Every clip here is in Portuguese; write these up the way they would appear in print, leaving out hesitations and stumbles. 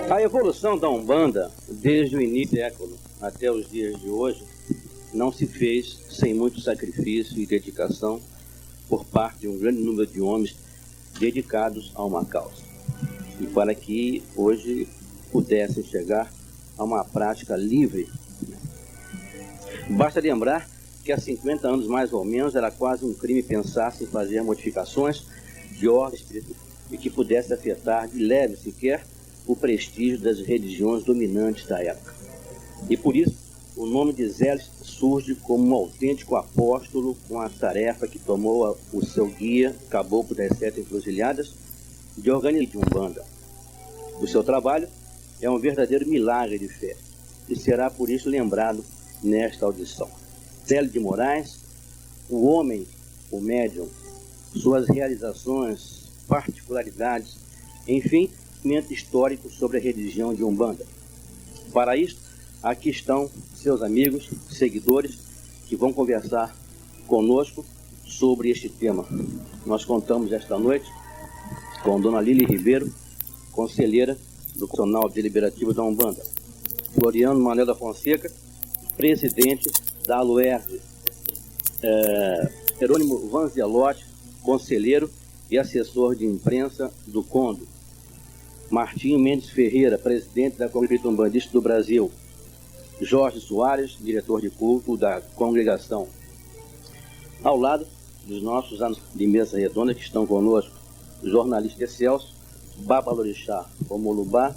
A evolução da Umbanda, desde o início do século até os dias de hoje, não se fez sem muito sacrifício e dedicação por parte de um grande número de homens dedicados a uma causa. E para que hoje pudessem chegar a uma prática livre. Basta lembrar que há 50 anos mais ou menos era quase um crime pensar em fazer modificações de ordem espiritual e que pudesse afetar de leve sequer o prestígio das religiões dominantes da época. E por isso o nome de Zé surge como um autêntico apóstolo com a tarefa que tomou o seu guia, Caboclo das Sete Encruzilhadas, de organizar de Umbanda. O seu trabalho é um verdadeiro milagre de fé e será por isso lembrado nesta audição. Célio de Moraes, o homem, o médium, suas realizações, particularidades, enfim, conhecimento histórico sobre a religião de Umbanda. Para isso, aqui estão seus amigos, seguidores, que vão conversar conosco sobre este tema. Nós contamos esta noite com Dona Lília Ribeiro, conselheira do Conselho Deliberativo da Umbanda, Floriano Manuel da Fonseca, presidente da ALUERJ, Jerônimo Vanzelotti, conselheiro e assessor de imprensa do CONDO, Martinho Mendes Ferreira, presidente da Congregação Umbandista do Brasil, Jorge Soares, diretor de culto da congregação. Ao lado dos nossos de mesa redonda que estão conosco, o jornalista Excelso, Babalorixá Omolubá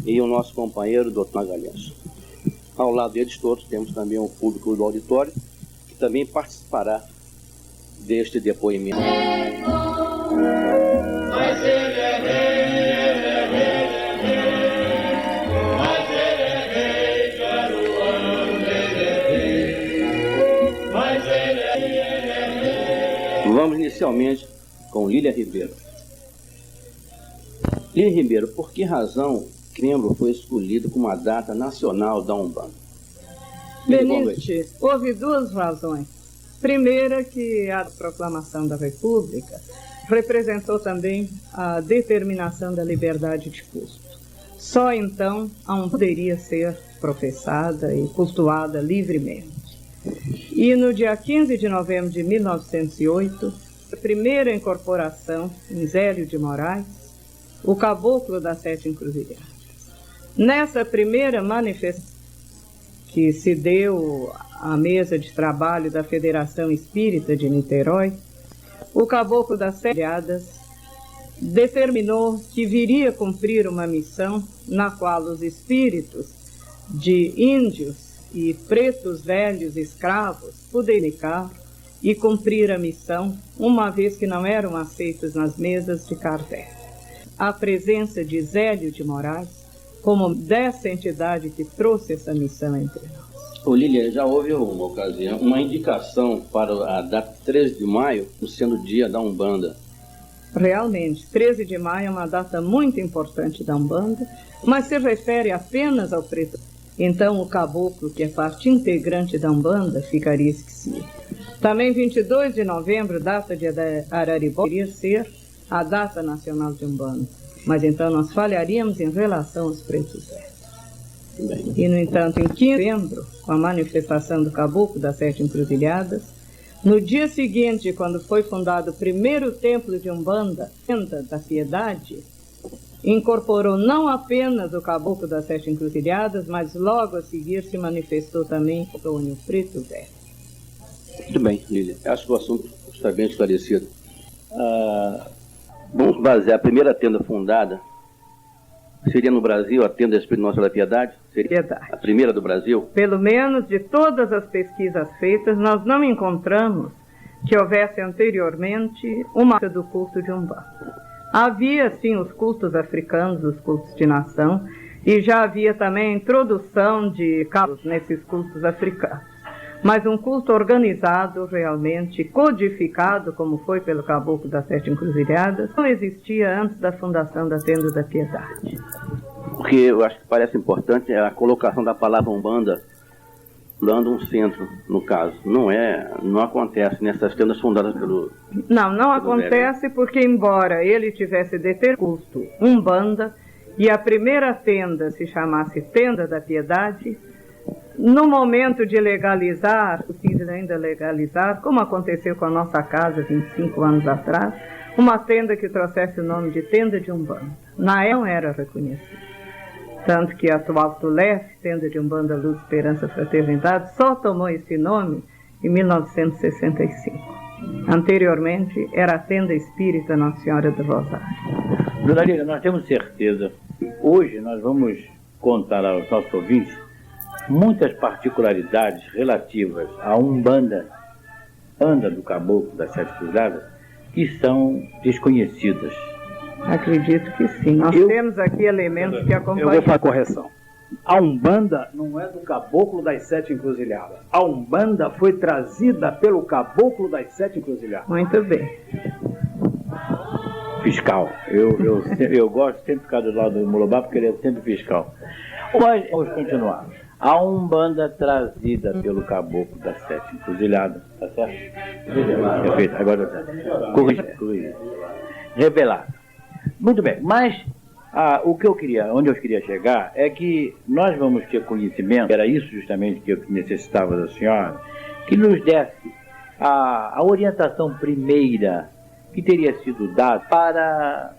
e o nosso companheiro, Dr. Magalhães. Ao lado deles todos temos também um público do auditório que também participará deste depoimento. Vamos inicialmente com Lília Ribeiro. Lília Ribeiro, por que razão Setembro foi escolhido como a data nacional da Umbanda? Benite, houve duas razões. Primeira, que a proclamação da República representou também a determinação da liberdade de culto. Só então a Umbanda poderia ser professada e cultuada livremente. E no dia 15 de novembro de 1908, a primeira incorporação em Zélio de Moraes, o Caboclo das Sete Encruzilhadas. Nessa primeira manifestação que se deu à mesa de trabalho da Federação Espírita de Niterói, o Caboclo das Sete Encruzilhadas determinou que viria cumprir uma missão na qual os espíritos de índios e pretos velhos escravos puderiam e cumprir a missão, uma vez que não eram aceitos nas mesas de Kardec. A presença de Zélio de Moraes como dessa entidade que trouxe essa missão entre nós. Ô Lília, já houve uma ocasião, uma indicação para a data 13 de maio, sendo o dia da Umbanda. Realmente, 13 de maio é uma data muito importante da Umbanda, mas se refere apenas ao preto. Então o caboclo, que é parte integrante da Umbanda, ficaria esquecido. Também 22 de novembro, data de Araribó, poderia ser a data nacional de Umbanda. Mas então nós falharíamos em relação aos pretos velhos. E, no entanto, em 15 de novembro, com a manifestação do Caboclo das Sete Encruzilhadas, no dia seguinte, quando foi fundado o primeiro templo de Umbanda, da Piedade, incorporou não apenas o Caboclo das Sete Encruzilhadas, mas logo a seguir se manifestou também o Antônio Preto Velho. Muito bem, Lília. Acho que o assunto está bem esclarecido. Vamos basear a primeira tenda fundada, seria no Brasil a tenda Espírito Nosso da Piedade? Seria a primeira do Brasil? Pelo menos de todas as pesquisas feitas, nós não encontramos que houvesse anteriormente uma do culto de Umbanda. Havia, sim, os cultos africanos, os cultos de nação, e já havia também a introdução de cabos nesses cultos africanos. Mas um culto organizado, realmente codificado, como foi pelo Caboclo das Sete Encruzilhadas, não existia antes da fundação da Tenda da Piedade. O que eu acho que parece importante é a colocação da palavra Umbanda, dando um centro, no caso. Não acontece nessas tendas fundadas pelo... Não acontece porque, embora ele tivesse culto Umbanda, e a primeira tenda se chamasse Tenda da Piedade, no momento de legalizar, possível ainda legalizar, como aconteceu com a nossa casa 25 anos atrás, uma tenda que trouxesse o nome de Tenda de Umbanda. Na época não era reconhecida. Tanto que a atual TULEF, Tenda de Umbanda, Luz, Esperança, Fraternidade, só tomou esse nome em 1965. Anteriormente, era a Tenda Espírita Nossa Senhora do Rosário. Dona Lília, nós temos certeza, hoje nós vamos contar aos nossos ouvintes muitas particularidades relativas à Umbanda, Anda do Caboclo das Sete Cruzadas, que são desconhecidas. Acredito que sim. Nós temos aqui elementos que acompanham. Eu vou para a correção. A Umbanda não é do Caboclo das Sete Encruzilhadas. A Umbanda foi trazida pelo Caboclo das Sete Encruzilhadas. Muito bem. Fiscal. Eu gosto sempre de ficar do lado do Mulobá porque ele é sempre fiscal. Mas vamos continuar. A Umbanda trazida pelo Caboclo das Sete Encruzilhadas, tá certo? Perfeito, agora tá certo. Corrigir. Revelada. Muito bem, mas onde eu queria chegar é que nós vamos ter conhecimento, era isso justamente que eu necessitava da senhora, que nos desse a orientação primeira que teria sido dada para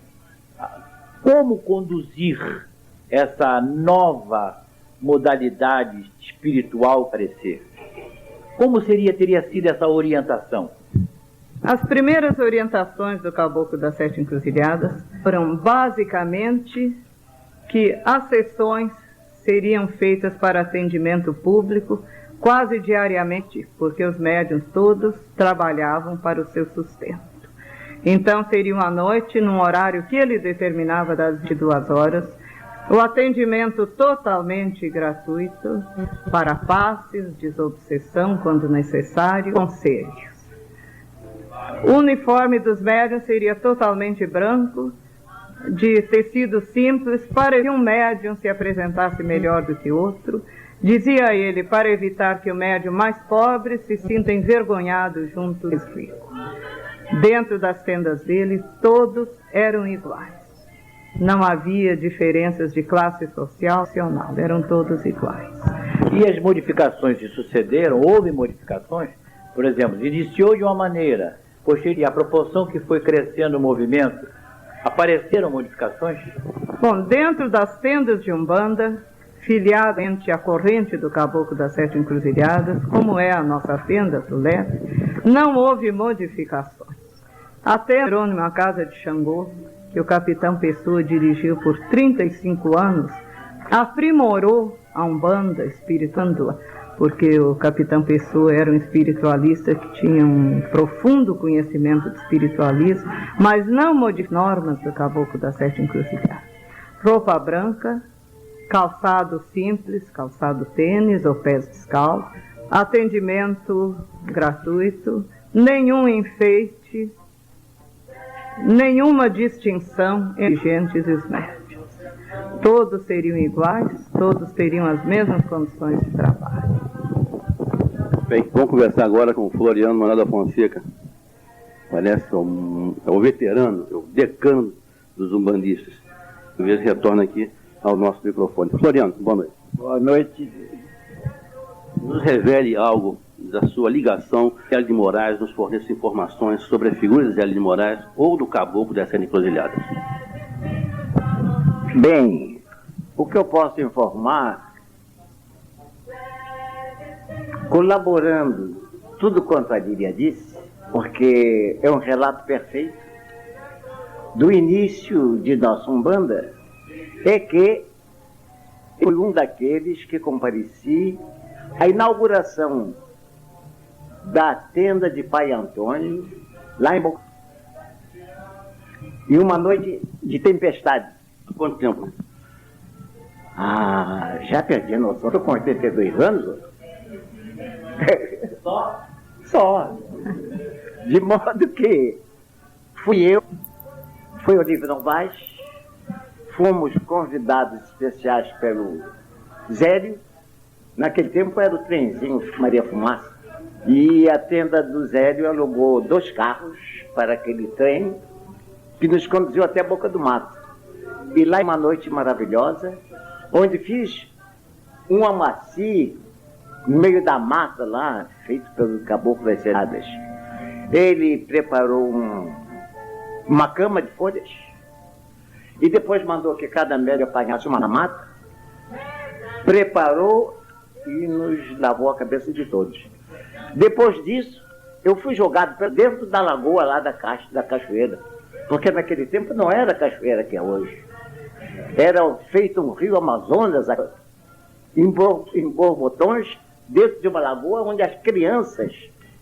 como conduzir essa nova modalidade espiritual parecer. Como teria sido essa orientação? As primeiras orientações do Caboclo das Sete Encruzilhadas foram basicamente que as sessões seriam feitas para atendimento público quase diariamente, porque os médiuns todos trabalhavam para o seu sustento. Então seriam à noite, num horário que ele determinava das 22 horas, o atendimento totalmente gratuito para passes, desobsessão quando necessário, conselhos. O uniforme dos médiuns seria totalmente branco, de tecido simples, para que um médium se apresentasse melhor do que outro. Dizia ele, para evitar que o médium mais pobre se sinta envergonhado junto dos ricos. Dentro das tendas dele, todos eram iguais. Não havia diferenças de classe social, eram todos iguais. E as modificações se sucederam? Houve modificações? Por exemplo, iniciou de uma maneira, posterior, a proporção que foi crescendo o movimento, apareceram modificações? Bom, dentro das tendas de Umbanda, filiada entre a corrente do Caboclo das Sete Encruzilhadas, como é a nossa tenda TULEF, não houve modificações. Até a Casa de Xangô, que o capitão Pessoa dirigiu por 35 anos, aprimorou a Umbanda espiritual, porque o capitão Pessoa era um espiritualista que tinha um profundo conhecimento de espiritualismo, mas não modificou normas do Caboclo das Sete Encruzilhadas. Roupa branca, calçado simples, calçado tênis ou pés descalços, atendimento gratuito, nenhum enfeite, nenhuma distinção entre gentes e os médiuns. Todos seriam iguais, todos teriam as mesmas condições de trabalho. Bem, vamos conversar agora com o Floriano Manuel da Fonseca. Parece é o veterano, é o decano dos umbandistas. Às vezes retorna aqui ao nosso microfone. Floriano, boa noite. Boa noite. Nos revele algo da sua ligação. Zé de Moraes nos forneça informações sobre a figura de Zé de Moraes ou do Caboclo das Sete Encruzilhadas. Bem, o que eu posso informar, colaborando tudo quanto a Lília disse, porque é um relato perfeito do início de nossa Umbanda, é que foi um daqueles que compareci à inauguração da tenda de Pai Antônio, lá em Boca. E uma noite de tempestade. Há quanto tempo? Já perdi a noção, estou com 82 anos. Só. De modo que fui o Olívio Novaes, fomos convidados especiais pelo Zélio. Naquele tempo era o trenzinho Maria Fumaça. E a tenda do Zélio alugou 2 carros para aquele trem que nos conduziu até a Boca do Mato. E lá, uma noite maravilhosa, onde fiz um amaci no meio da mata lá, feito pelo Caboclo das Seradas. Ele preparou uma cama de folhas e depois mandou que cada médio apanhasse uma na mata, preparou e nos lavou a cabeça de todos. Depois disso, eu fui jogado para dentro da lagoa lá da cachoeira, porque naquele tempo não era a cachoeira que é hoje. Era feito um rio Amazonas em borbotões dentro de uma lagoa onde as crianças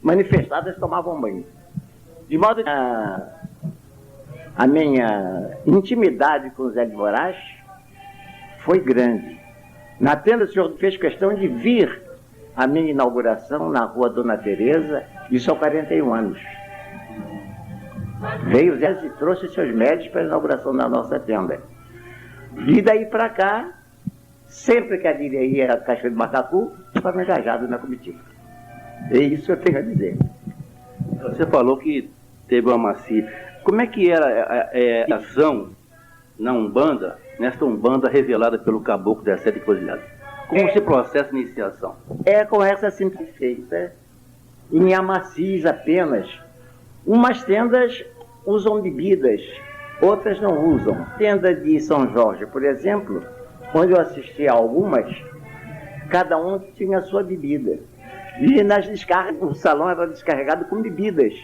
manifestadas tomavam banho. De modo que a minha intimidade com o Zé de Moraes foi grande. Na tenda, o senhor fez questão de vir à minha inauguração na rua Dona Teresa, isso há 41 anos. Veio o Zé e trouxe seus médicos para a inauguração da nossa tenda. E daí para cá, sempre que a Lília ia a Cachoeira do Macacu, estava engajado na comitiva. É isso que eu tenho a dizer. Você falou que teve uma Amaci. Como é que era a ação na Umbanda, nesta Umbanda revelada pelo Caboclo das Sete Encruzilhadas? Como se processa a iniciação? É com essa simples feita, em Amacis apenas. Umas tendas usam bebidas, outras não usam. Tenda de São Jorge, por exemplo, onde eu assisti a algumas, cada um tinha a sua bebida. E nas descargas, o salão era descarregado com bebidas.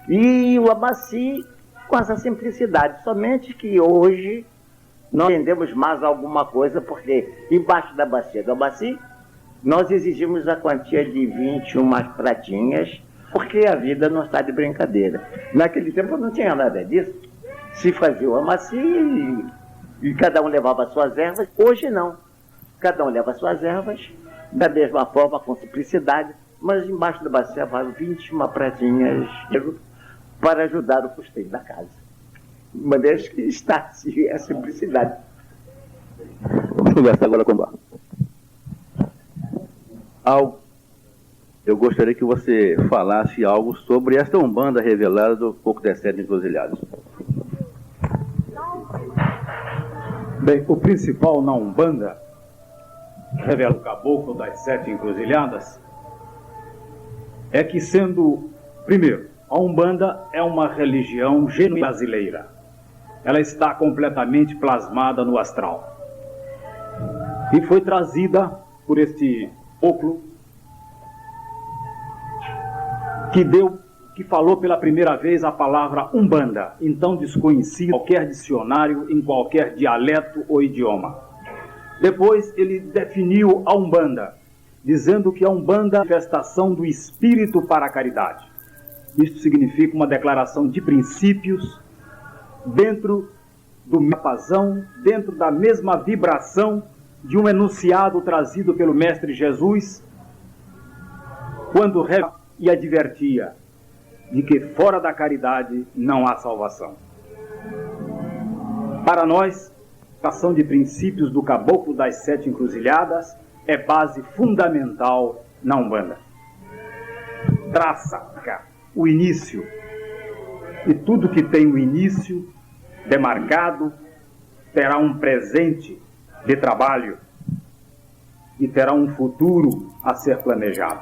E o Amaci com essa simplicidade. Somente que hoje nós entendemos mais alguma coisa, porque embaixo da bacia do Amaci, nós exigimos a quantia de 21 pratinhas, porque a vida não está de brincadeira. Naquele tempo não tinha nada disso. Se fazia o Amaci e cada um levava suas ervas. Hoje não. Cada um leva suas ervas, da mesma forma, com simplicidade, mas embaixo da bacia vai 21 pratinhas para ajudar o custeio da casa. De maneira que está a simplicidade. Vamos conversar agora com o Bar. Eu gostaria que você falasse algo sobre esta Umbanda revelada do Caboclo das Sete Encruzilhadas. Bem, o principal na Umbanda, revela o Caboclo das Sete Encruzilhadas, é que sendo, primeiro, a Umbanda é uma religião genuína brasileira. Ela está completamente plasmada no astral. E foi trazida por este caboclo que falou pela primeira vez a palavra Umbanda, então desconhecida em qualquer dicionário, em qualquer dialeto ou idioma. Depois ele definiu a Umbanda, dizendo que a Umbanda é a manifestação do espírito para a caridade. Isto significa uma declaração de princípios dentro do mesmo, dentro da mesma vibração de um enunciado trazido pelo Mestre Jesus, quando e advertia de que fora da caridade não há salvação. Para nós, a ação de princípios do Caboclo das Sete Encruzilhadas é base fundamental na Umbanda. Traça o início, e tudo que tem o início demarcado terá um presente de trabalho e terá um futuro a ser planejado.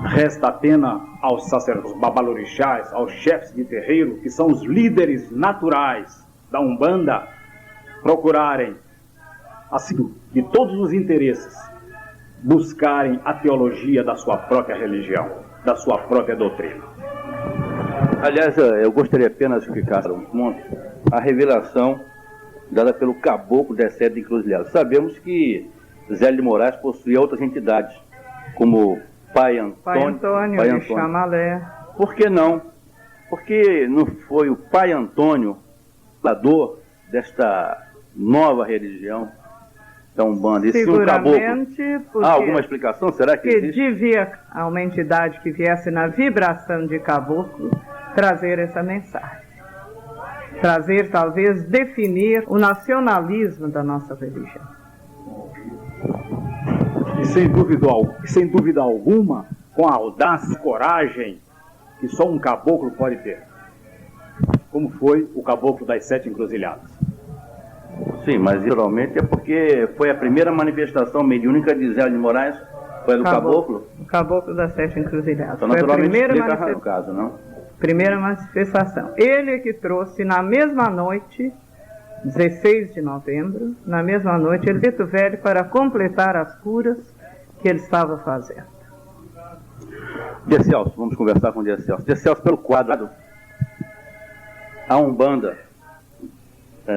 Resta apenas aos sacerdotes, babalorixás, aos chefes de terreiro, que são os líderes naturais da Umbanda, procurarem, assim, de todos os interesses, buscarem a teologia da sua própria religião, da sua própria doutrina. Aliás, eu gostaria apenas de explicar um ponto, a revelação dada pelo Caboclo das Sete Encruzilhadas. Sabemos que Zé de Moraes possuía outras entidades, como Pai Antônio, de Chamalé. Por que não? Porque não foi o Pai Antônio, fundador desta nova religião da Umbanda, esse um caboclo. Há alguma explicação? Será que existe? Devia a uma entidade que viesse na vibração de caboclo trazer essa mensagem. Trazer, talvez, definir o nacionalismo da nossa religião. E sem dúvida alguma, com a audácia e coragem que só um caboclo pode ter. como foi o Caboclo das Sete Encruzilhadas. Sim, mas geralmente é porque foi a primeira manifestação mediúnica de Zé de Moraes, foi do Caboclo. O Caboclo das Sete Encruzilhadas. Então, foi a primeira o caso, não? Primeira manifestação. Ele é que trouxe na mesma noite, 16 de novembro, na mesma noite, ele Preto Velho para completar as curas que ele estava fazendo. De Celso, vamos conversar com o De Celso. De Celso, pelo quadro, a Umbanda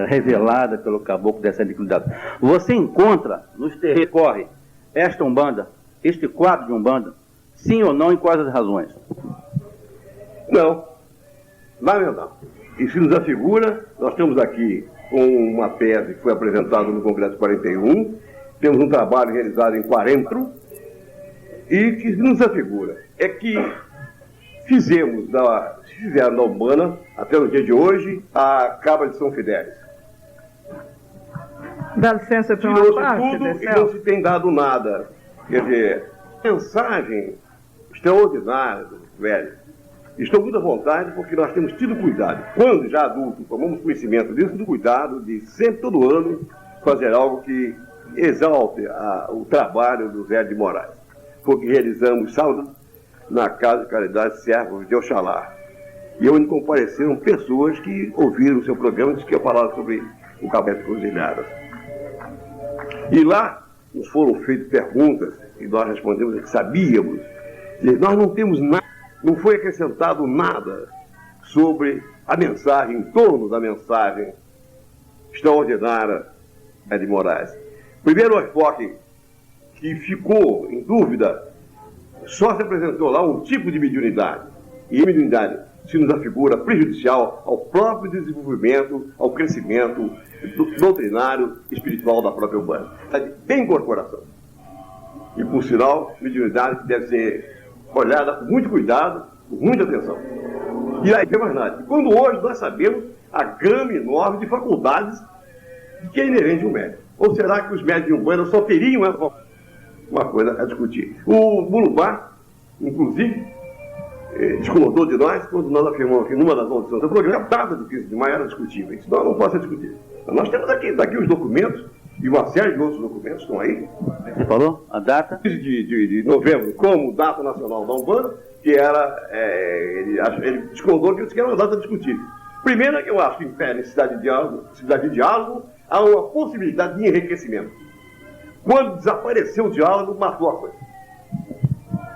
revelada pelo Caboclo das Sete Encruzilhadas. Você encontra nos terreiros corre esta Umbanda, este quadro de Umbanda, sim ou não, e quais as razões? Não, lamentável. E se nos afigura, nós estamos aqui com uma tese que foi apresentada no Congresso 41, temos um trabalho realizado em 40, e que nos afigura é que fizeram da Umbanda, até no dia de hoje, a Cabra de São Fidélis. Dá licença para uma Tirou-se parte, tudo De e não se tem dado nada. Quer dizer, mensagem extraordinária, velho. Estou muito à vontade porque nós temos tido cuidado. Quando já adultos tomamos conhecimento disso, do cuidado de sempre, todo ano, fazer algo que exalte o trabalho do Zé de Moraes. Foi o que realizamos sábado na Casa de Caridade Servos de Oxalá. E onde compareceram pessoas que ouviram o seu programa e que eu falava sobre o Caboclo das Encruzilhadas. E lá nos foram feitas perguntas e nós respondemos que sabíamos. E nós não temos nada, não foi acrescentado nada sobre a mensagem, em torno da mensagem extraordinária de Moraes. Primeiro enfoque que ficou em dúvida, só se apresentou lá um tipo de mediunidade. E a mediunidade se nos afigura prejudicial ao próprio desenvolvimento, ao crescimento doutrinário espiritual da própria Umbanda. Tem incorporação. E, por sinal, mediunidade que deve ser olhada com muito cuidado, com muita atenção. E aí tem mais nada. E quando hoje nós sabemos a gama enorme de faculdades que é inerente ao médium. Ou será que os médios de Umbanda só teriam uma coisa a discutir? O Mulubá, inclusive, discordou de nós quando nós afirmamos que numa das audições do programa, a data do 15 de maio era discutível. Isso não pode ser discutido. Nós temos daqui os documentos, e uma série de outros documentos estão aí. Você falou? A data? 15 de novembro, como data nacional da Umbanda, que era, ele discordou que era uma data discutível. Primeiro, eu acho que em pé necessidade de diálogo, há uma possibilidade de enriquecimento. Quando desapareceu o diálogo, matou a coisa.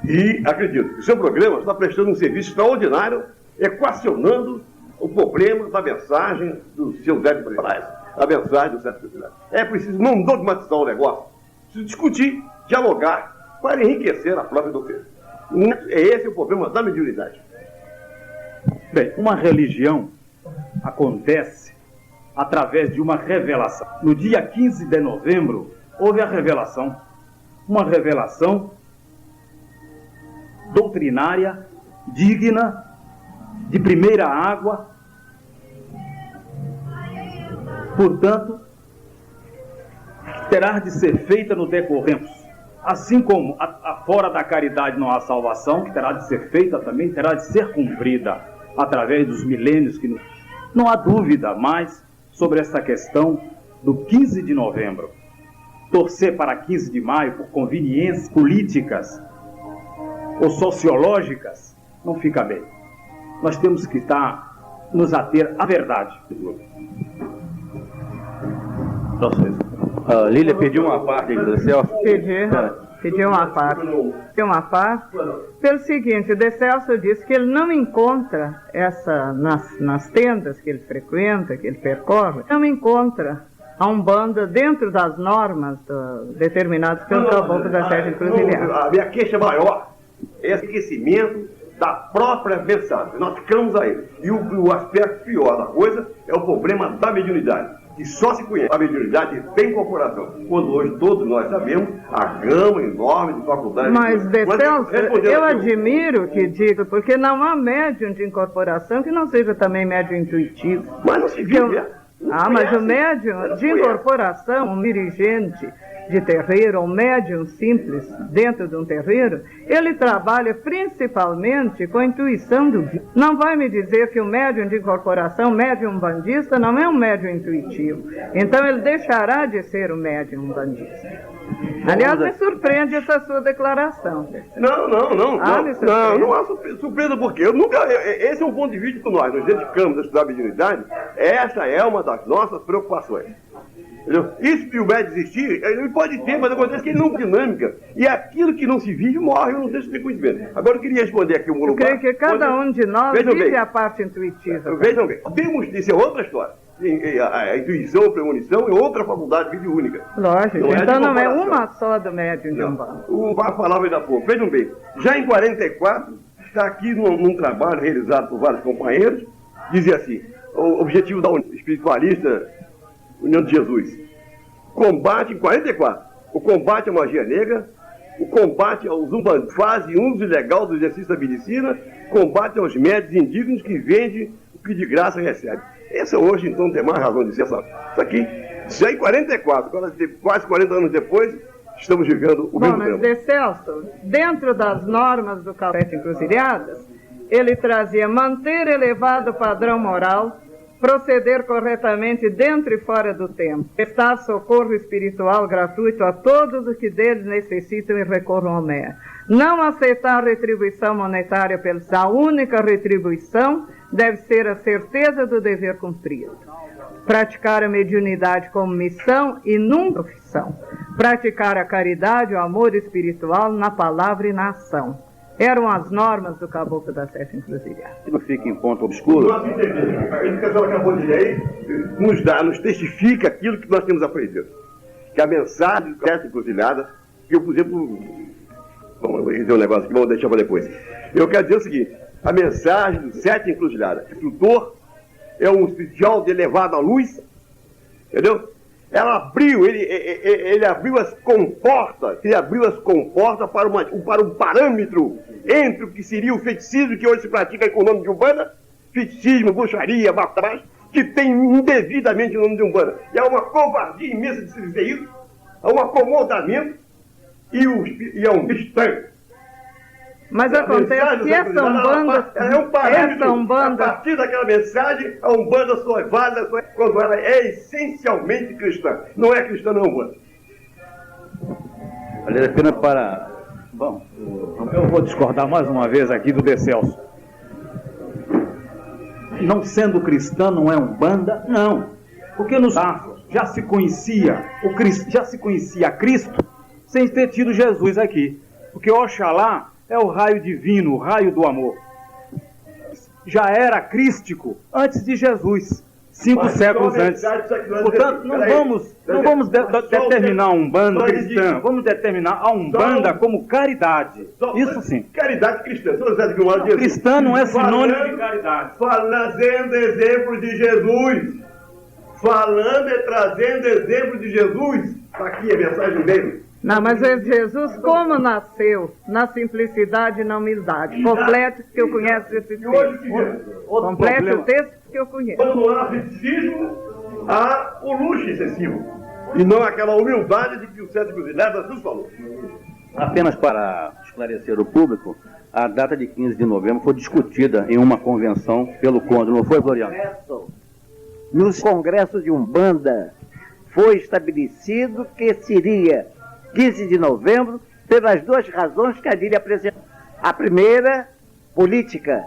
E acredito que o seu programa está prestando um serviço extraordinário, equacionando o problema da mensagem do seu Zé de Moraes, a mensagem do Zé de Moraes. É preciso não dogmatizar o negócio, preciso discutir, dialogar, para enriquecer a própria doutrina. Esse é o problema da mediunidade. Bem, uma religião acontece através de uma revelação. No dia 15 de novembro, houve a revelação. Uma revelação doutrinária, digna, de primeira água. Portanto, terá de ser feita no decorrer. Assim como fora da caridade não há salvação, que terá de ser feita também, terá de ser cumprida através dos milênios. Não há dúvida mais sobre essa questão do 15 de novembro. Torcer para 15 de maio por conveniências políticas ou sociológicas não fica bem. Nós temos que nos ater à verdade. Lília pediu uma parte do Celso. Pediu uma parte. Pelo seguinte, o De Celso disse que ele não encontra nas tendas que ele frequenta, que ele percorre, não encontra a Umbanda dentro das normas determinadas pelo Caboclo das Sete Encruzilhadas. A minha queixa maior é esse enriquecimento da própria mensagem. Nós ficamos aí. E o aspecto pior da coisa é o problema da mediunidade, que só se conhece a mediunidade tem incorporação, quando hoje todos nós sabemos a gama enorme de faculdades. Mas, De Celso, eu admiro que diga, porque não há médium de incorporação que não seja também médium intuitivo. Mas não se viu, mas o médium de incorporação, um dirigente de terreiro, ou médium simples dentro de um terreiro, ele trabalha principalmente com a intuição do guia. Não vai me dizer que o médium de incorporação, médium bandista, não é um médium intuitivo. Então ele deixará de ser o médium bandista. Aliás, me surpreende essa sua declaração. Não há surpresa, porque eu nunca. Esse é um ponto de vista que nós nos dedicamos a estudar a mediunidade. Essa é uma das nossas preocupações. Entendeu? Isso que o médium existir, ele pode ter, mas acontece que ele não é dinâmica. E aquilo que não se vive morre, eu não deixo de ter conhecimento. Agora eu queria responder aqui o Mulubá. Eu creio que cada um de nós vive a parte intuitiva. Vejam bem, isso é outra história. A intuição, a premonição é outra faculdade única. Lógico, então não é uma só do médium de Umbanda. O Bar falava ainda há pouco. Vejam bem, já em 44, está aqui num trabalho realizado por vários companheiros, dizia assim, o objetivo da espiritualista União de Jesus, combate em 44, o combate à magia negra, o combate aos umbandos, fase uso ilegal do exercício da medicina, combate aos médicos indignos que vendem o que de graça recebe. Essa hoje, então, não tem mais razão de ser essa. Isso aqui, já em 44, agora, quase 40 anos depois, estamos vivendo o mesmo tempo. Mas, De Celso, dentro das normas do Sete Encruzilhadas, ele trazia manter elevado padrão moral, proceder corretamente dentro e fora do tempo, prestar socorro espiritual gratuito a todos os que deles necessitam e recorram ao MER. Não aceitar retribuição monetária pela a única retribuição deve ser a certeza do dever cumprido. Praticar a mediunidade como missão e nunca profissão. Praticar a caridade, o amor espiritual na palavra e na ação. Eram as normas do Caboclo da Sete Encruzilhadas. Não fica em ponto obscuro. A educação acabou de ler nos testifica aquilo que nós temos aprendido. Que a mensagem do Sete Encruzilhadas, que eu, por exemplo, vamos dizer um negócio aqui, vamos deixar para depois. Eu quero dizer o seguinte, a mensagem do Sete Encruzilhadas, instrutor, é um especial de elevada luz, entendeu? Ela abriu, ele abriu as comportas, para um parâmetro entre o que seria o feiticismo que hoje se pratica com o nome de Umbanda, feiticismo, bruxaria, batrás, que tem indevidamente o nome de Umbanda. E há uma covardia imensa de se dizer isso, há um acomodamento e é um mistério. Mas acontece que essa Umbanda... É um parâmetro. A partir daquela mensagem, a Umbanda só é válida quando ela é essencialmente cristã. Não é cristã, não é Umbanda. Vale a pena para... Bom, eu vou discordar mais uma vez aqui do De Celso. Não sendo cristã, não é Umbanda? Não. Porque nos Afros já se conhecia Cristo sem ter tido Jesus aqui. Porque Oxalá é o raio divino, o raio do amor. Já era crístico antes de Jesus, 5 séculos antes. Portanto, não vamos determinar a Umbanda cristã, vamos determinar a Umbanda como caridade. Isso sim. Caridade cristã. Cristã não é sinônimo de caridade. Trazendo exemplo de Jesus. Falando e trazendo exemplo de Jesus. Está aqui a mensagem dele. Não, mas Jesus, como nasceu? Na simplicidade e na humildade. Complete que eu conheço esse texto. Complete o texto que eu conheço. Quando há feiticismo, há o luxo excessivo. E não aquela humildade de que o Sete Encruzilhadas nos falou. Apenas para esclarecer o público, a data de 15 de novembro foi discutida em uma convenção pelo Conde, não foi, Floriano? Nos congressos de Umbanda foi estabelecido que seria 15 de novembro, pelas duas razões que a Adília apresentou. A primeira, política,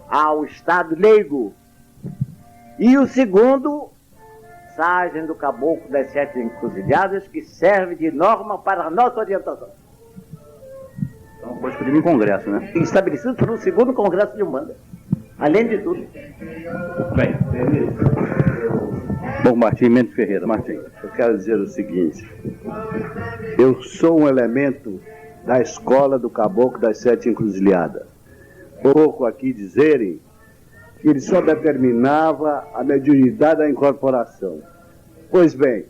ao Estado leigo. E o segundo, mensagem do Caboclo das Sete Encruzilhadas, que serve de norma para a nossa orientação. Então foi discutido em congresso, né? Estabelecido pelo segundo congresso de Umbanda. Além de tudo. Bem, bom, Martim Mendes Ferreira. Martim. Eu quero dizer o seguinte, eu sou um elemento da escola do Caboclo das Sete Encruzilhadas. Pouco aqui dizerem que ele só determinava a mediunidade da incorporação. Pois bem,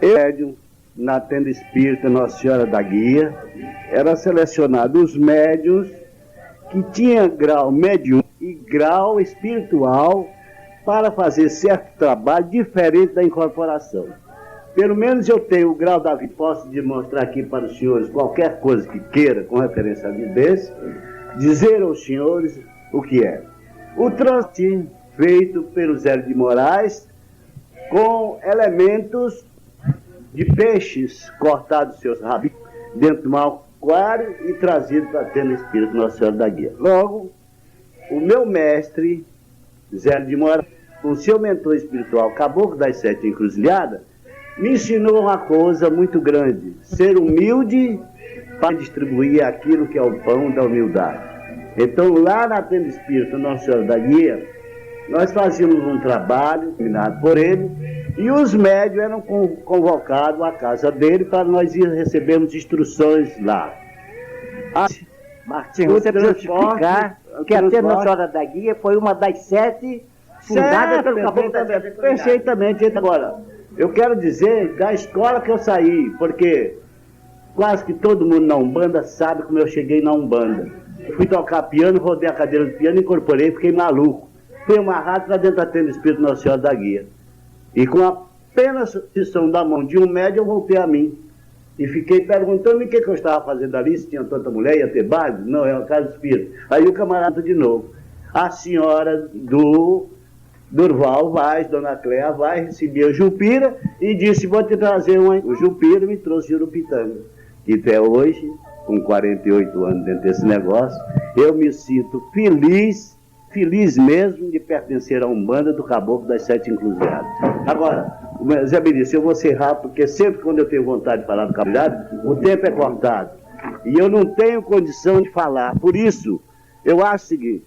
eu, médium, na tenda espírita Nossa Senhora da Guia, era selecionado os médiuns que tinham grau médium e grau espiritual para fazer certo trabalho diferente da incorporação. pelo menos eu tenho o grau da vida, posso demonstrar aqui para os senhores qualquer coisa que queira com referência a mim desse, dizer aos senhores o que é. O transporte feito pelo Zélio de Moraes com elementos de peixes cortados dos seus rabos dentro de um aquário e trazido para ter no Espírito Nossa Senhora da Guia. Logo, o meu mestre, Zélio de Moraes, com seu mentor espiritual, Caboclo das Sete Encruzilhadas, me ensinou uma coisa muito grande: ser humilde para distribuir aquilo que é o pão da humildade. Então, lá na Tenda Espírito Nossa Senhora da Guia, nós fazíamos um trabalho terminado por ele, e os médios eram convocados à casa dele para nós ir recebermos instruções lá. Martinho, você precisa explicar que a Tenda Nossa Senhora da Guia foi uma das 7 fundadas pelo Caboclo da Sete. Perfeitamente. Agora, eu quero dizer da escola que eu saí, porque quase que todo mundo na Umbanda sabe como eu cheguei na Umbanda. Eu fui tocar piano, rodei a cadeira do piano, incorporei, fiquei maluco. Fui amarrado para dentro da Tenda Espírito Nossa Senhora da Guia. E com apenas a posição da mão de um médium, eu voltei a mim. E fiquei perguntando o que eu estava fazendo ali, se tinha tanta mulher, ia ter baile? Não, é uma casa de espírito. Aí o camarada de novo. A senhora do Durval Vaz, Dona Cléa Vaz, recebia o Jupira e disse: vou te trazer o Jupira, me trouxe Jurupitanga. E até hoje, com 48 anos dentro desse negócio, eu me sinto feliz mesmo de pertencer a Umbanda do Caboclo das Sete Encruzilhadas. Agora, Zé Benício, eu vou ser rápido, porque sempre quando eu tenho vontade de falar do Caboclo, o tempo é cortado. E eu não tenho condição de falar. Por isso, eu acho o seguinte: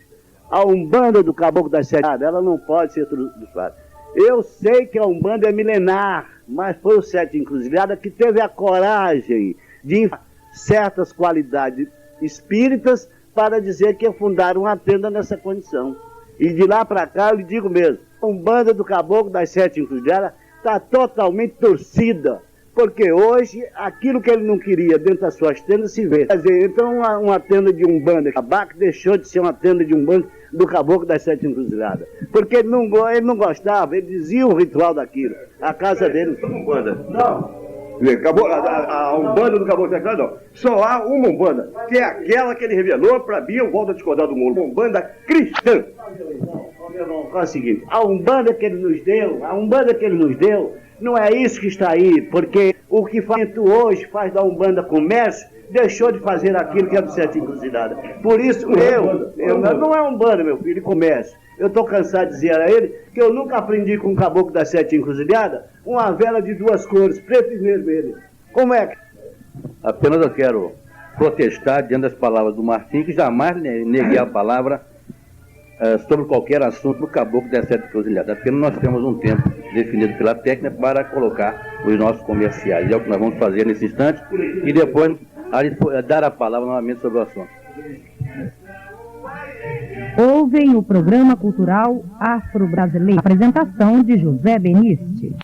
a Umbanda do Caboclo das Sete Encruzilhadas, ela não pode ser truncada. Eu sei que a Umbanda é milenar, mas foi o Sete Encruzilhadas que teve a coragem de certas qualidades espíritas para dizer que fundaram uma tenda nessa condição. E de lá para cá, eu lhe digo mesmo, a Umbanda do Caboclo das Sete Encruzilhadas está totalmente torcida, porque hoje, aquilo que ele não queria dentro das suas tendas se vê. Quer dizer, então uma tenda de Umbanda Cabaco deixou de ser uma tenda de Umbanda do Caboclo das Sete Encruzilhadas, porque ele não gostava, ele dizia o ritual daquilo. A casa dele... Umbanda. Não. A Umbanda do Caboclo das Sete não. Só há uma Umbanda, que é aquela que ele revelou para mim, eu volto a discordar do mundo. Umbanda cristã. É o seguinte, a Umbanda que ele nos deu, não é isso que está aí, porque o que faz hoje faz da Umbanda comércio, deixou de fazer aquilo que é do Sete Encruzilhadas. Por isso não é Umbanda, meu filho, comércio. Eu estou cansado de dizer a ele que eu nunca aprendi com o Caboclo das Sete Encruzilhadas uma vela de 2 cores, preto e vermelho. Como é que... Apenas eu quero protestar diante das palavras do Martim, que jamais neguei a palavra sobre qualquer assunto do Caboclo das Sete Encruzilhadas. Apenas nós temos um tempo definido pela técnica para colocar os nossos comerciais. É o que nós vamos fazer nesse instante e depois dar a palavra novamente sobre o assunto. Ouvem o programa cultural Afro-Brasileiro. Apresentação de José Benício.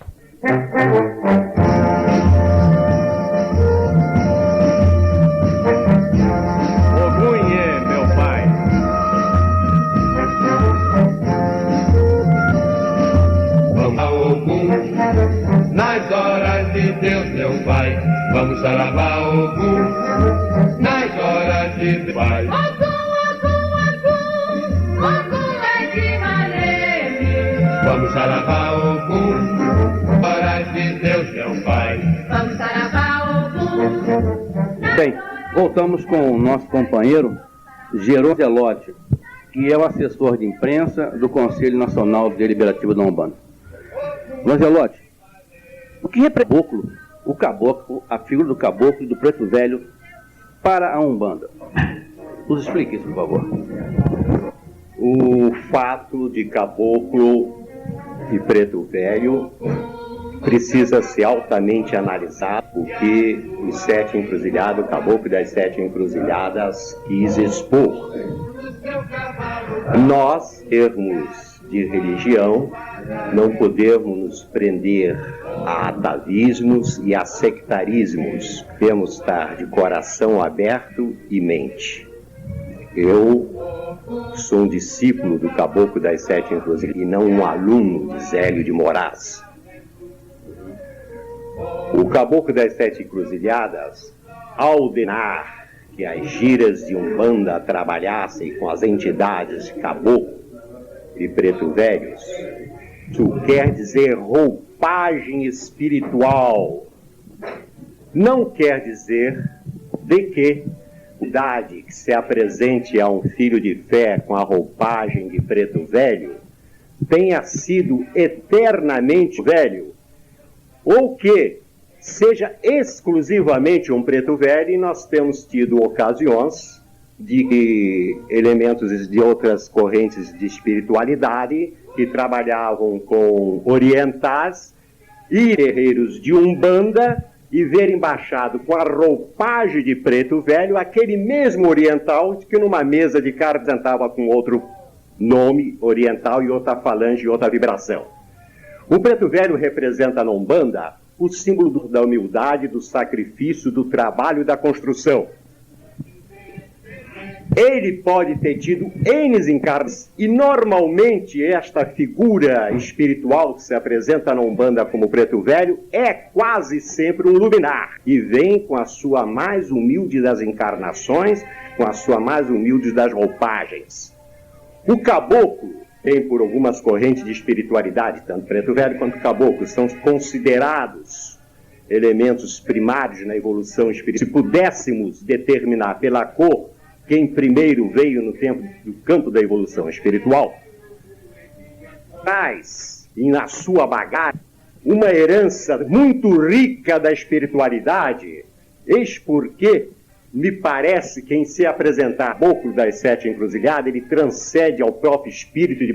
Ogunhê, meu pai. Vamos a Ogum, nas horas de Deus, meu pai. Vamos alabar Ogum, nas horas de Deus, pai. Vamos alabar Ogum, horas de Deus, meu pai. Vamos alabar Ogum. Bem, voltamos com o nosso companheiro Jerônimo Zelotti, que é o assessor de imprensa do Conselho Nacional Deliberativo da Umbanda. Zelotti, o que representa o caboclo, a figura do caboclo e do preto velho para a Umbanda? Nos explique isso, por favor. O fato de caboclo e preto velho precisa ser altamente analisado, porque os Sete Encruzilhadas, o Caboclo das Sete Encruzilhadas quis expor. Nós, termos de religião, não podemos nos prender a atavismos e a sectarismos. Temos que estar de coração aberto e mente. Eu sou um discípulo do Caboclo das Sete Encruzilhadas e não um aluno de Zélio de Moraes. O Caboclo das Sete Encruzilhadas, ao ordenar que as giras de Umbanda trabalhassem com as entidades caboclo e preto velhos, isso quer dizer roupagem espiritual. Não quer dizer de que idade que se apresente a um filho de fé com a roupagem de preto velho tenha sido eternamente velho, ou que seja exclusivamente um preto velho. E nós temos tido ocasiões de que elementos de outras correntes de espiritualidade que trabalhavam com orientais e guerreiros de Umbanda e verem baixado com a roupagem de preto velho aquele mesmo oriental que numa mesa de carne apresentava com outro nome oriental e outra falange e outra vibração. O preto velho representa na Umbanda o símbolo da humildade, do sacrifício, do trabalho e da construção. Ele pode ter tido N encarnações, e normalmente esta figura espiritual que se apresenta na Umbanda como preto velho é quase sempre um luminar, e vem com a sua mais humilde das encarnações, com a sua mais humilde das roupagens. O caboclo tem, por algumas correntes de espiritualidade, tanto preto velho quanto caboclo, são considerados elementos primários na evolução espiritual. Se pudéssemos determinar pela cor quem primeiro veio no campo da evolução espiritual, traz na sua bagagem uma herança muito rica da espiritualidade. Eis porque me parece que, em se apresentar Caboclo das Sete Encruzilhadas, ele transcende ao próprio espírito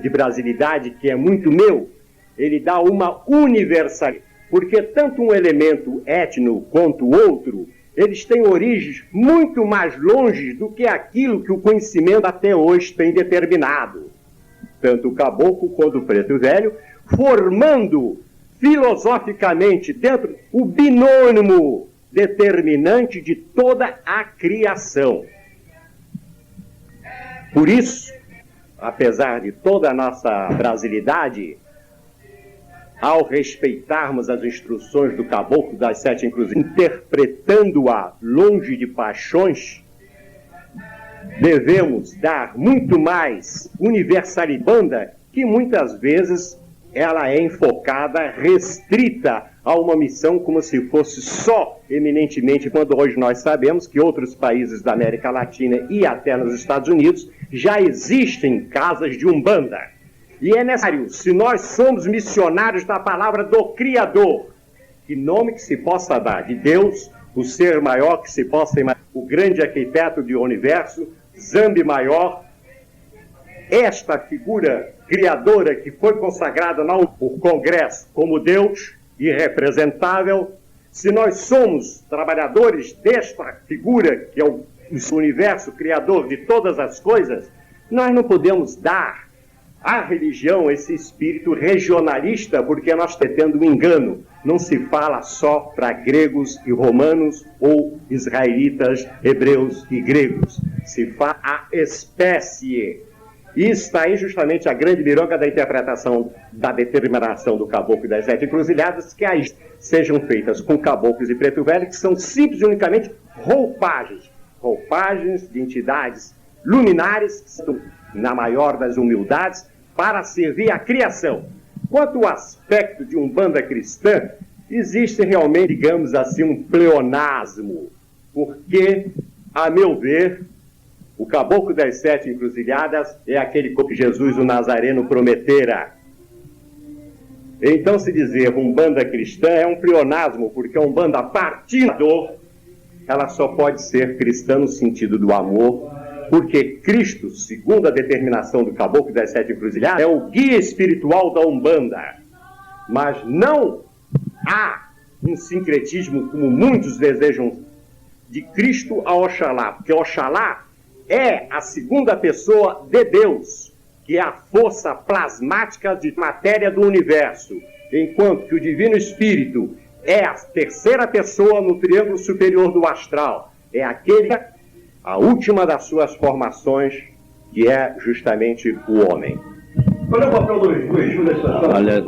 de brasilidade, que é muito meu. Ele dá uma universalidade, porque tanto um elemento étnico quanto o outro, eles têm origens muito mais longe do que aquilo que o conhecimento até hoje tem determinado. Tanto o caboclo quanto o preto velho, formando filosoficamente dentro o binônimo determinante de toda a criação. Por isso, apesar de toda a nossa brasilidade, ao respeitarmos as instruções do Caboclo das Sete Encruzilhadas, interpretando-a longe de paixões, devemos dar muito mais universalidade, que muitas vezes ela é enfocada, restrita a uma missão como se fosse só, eminentemente, quando hoje nós sabemos que outros países da América Latina e até nos Estados Unidos já existem casas de Umbanda. E é necessário, se nós somos missionários da palavra do Criador, que nome que se possa dar de Deus, o ser maior que se possa imaginar, o grande arquiteto do universo, Zambi maior, esta figura criadora que foi consagrada por Congresso como Deus irrepresentável, se nós somos trabalhadores desta figura que é o universo criador de todas as coisas, nós não podemos dar à religião esse espírito regionalista, porque nós estamos tendo um engano. Não se fala só para gregos e romanos ou israelitas, hebreus e gregos. Se fala a espécie. E está aí justamente a grande mironga da interpretação da determinação do Caboclo das Sete Encruzilhadas, que aí sejam feitas com caboclos e preto velho, que são simples e unicamente roupagens. Roupagens de entidades luminares, que estão na maior das humildades, para servir à criação. Quanto ao aspecto de Umbanda cristã, existe realmente, digamos assim, um pleonasmo, porque, a meu ver, o Caboclo das Sete Encruzilhadas é aquele que Jesus, o Nazareno, prometera. Então, se dizer Umbanda cristã é um pleonasmo, porque a Umbanda partidor, ela só pode ser cristã no sentido do amor, porque Cristo, segundo a determinação do Caboclo das Sete Encruzilhadas, é o guia espiritual da Umbanda. Mas não há um sincretismo, como muitos desejam, de Cristo a Oxalá, porque Oxalá é a segunda pessoa de Deus, que é a força plasmática de matéria do universo, enquanto que o Divino Espírito é a terceira pessoa no triângulo superior do astral, é aquele, a última das suas formações, que é justamente o homem. Qual é o papel do Exu nessa história?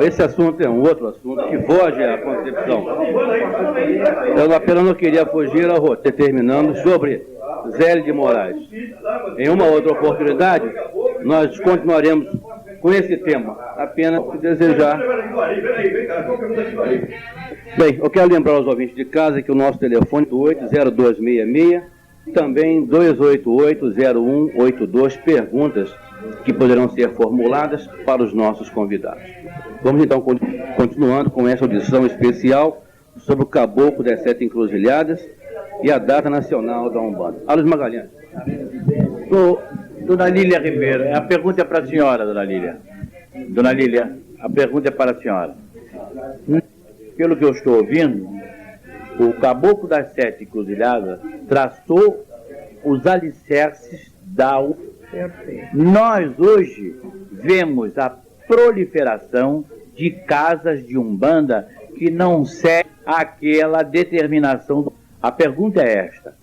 esse assunto é um outro assunto que foge à concepção. Eu apenas não queria fugir ao roteiro, terminando sobre Zélio de Moraes. Em uma outra oportunidade, nós continuaremos com esse tema, apenas se desejar. Bem, eu quero lembrar aos ouvintes de casa que o nosso telefone é 80266, também 288-0182, perguntas que poderão ser formuladas para os nossos convidados. Vamos então continuando com essa audição especial sobre o Caboclo das Sete Encruzilhadas e a data nacional da Umbanda. Alves Magalhães. Dona Lília Ribeiro, a pergunta é para a senhora, Dona Lília. Dona Lília, a pergunta é para a senhora. Pelo que eu estou ouvindo, o Caboclo das Sete Encruzilhadas traçou os alicerces da Umbanda. Nós hoje vemos a proliferação de casas de Umbanda que não seguem aquela determinação. A pergunta é esta: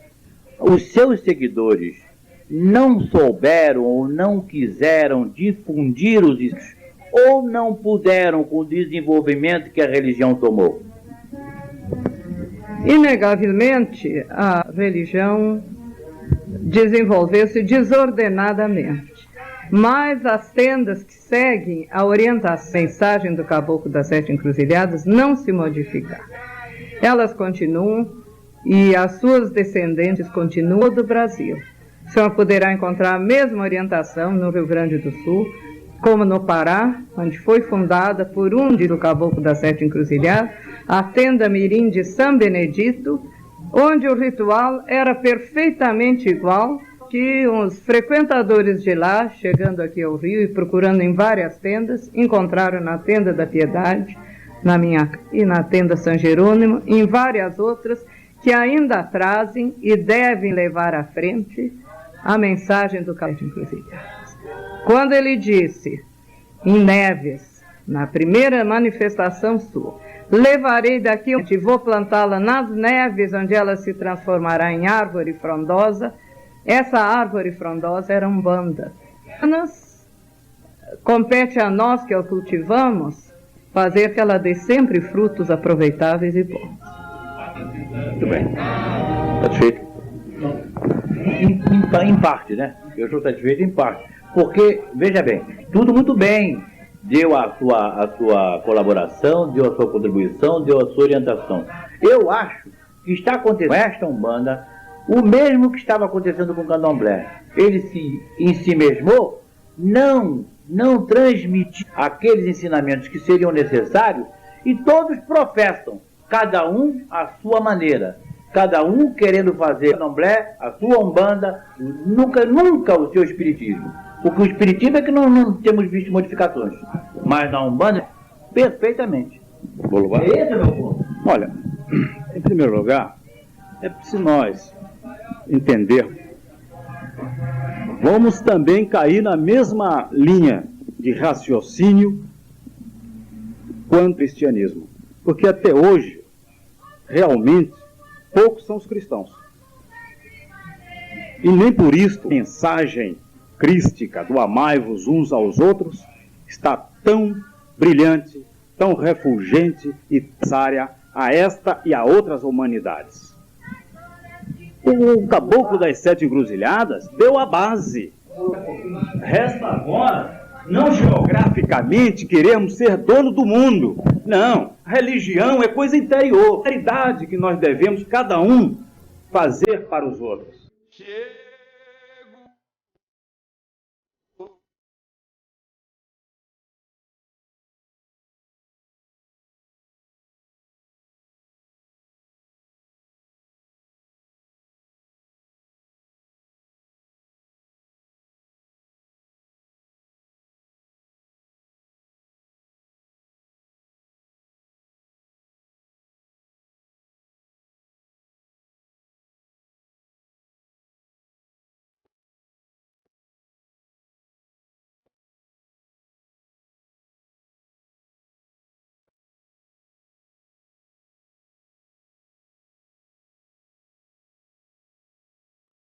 os seus seguidores não souberam ou não quiseram difundir os estudos, ou não puderam com o desenvolvimento que a religião tomou? Inegavelmente, a religião desenvolveu-se desordenadamente, mas as tendas que seguem a orientação, a mensagem do Caboclo das Sete Encruzilhadas não se modificaram. Elas continuam e as suas descendentes continuam do Brasil. O senhor poderá encontrar a mesma orientação no Rio Grande do Sul, como no Pará, onde foi fundada por um do Caboclo das Sete Encruzilhadas, a tenda mirim de São Benedito, onde o ritual era perfeitamente igual, que os frequentadores de lá, chegando aqui ao Rio e procurando em várias tendas, encontraram na Tenda da Piedade, e na Tenda São Jerônimo, e em várias outras, que ainda trazem e devem levar à frente a mensagem do Caboclo Encruzilhadas. Quando ele disse, em Neves, na primeira manifestação sua, levarei daqui e vou plantá-la nas neves, onde ela se transformará em árvore frondosa. Essa árvore frondosa era Umbanda. Compete a nós que a cultivamos fazer que ela dê sempre frutos aproveitáveis e bons. Muito bem. Satisfeito? Em parte, né? Eu estou satisfeito em parte. Porque, veja bem, tudo muito bem. Deu a sua colaboração, deu a sua contribuição, deu a sua orientação. Eu acho que está acontecendo com esta Umbanda o mesmo que estava acontecendo com o Candomblé. Ele se ensimesmou, não transmitiu aqueles ensinamentos que seriam necessários, e todos professam, cada um à sua maneira, cada um querendo fazer o Candomblé, a sua Umbanda, nunca o seu espiritismo. Porque o espiritismo é que não temos visto modificações, mas na Umbanda, perfeitamente. Esse é o meu ponto. Olha, em primeiro lugar, é preciso nós entender. Vamos também cair na mesma linha de raciocínio quanto ao cristianismo. Porque até hoje, realmente, poucos são os cristãos. E nem por isso a mensagem crística do amai-vos uns aos outros está tão brilhante, tão refulgente e necessária a esta e a outras humanidades. O Caboclo das Sete Encruzilhadas deu a base. Resta agora, não geograficamente, queremos ser dono do mundo. Não, a religião é coisa interior, caridade que nós devemos cada um fazer para os outros.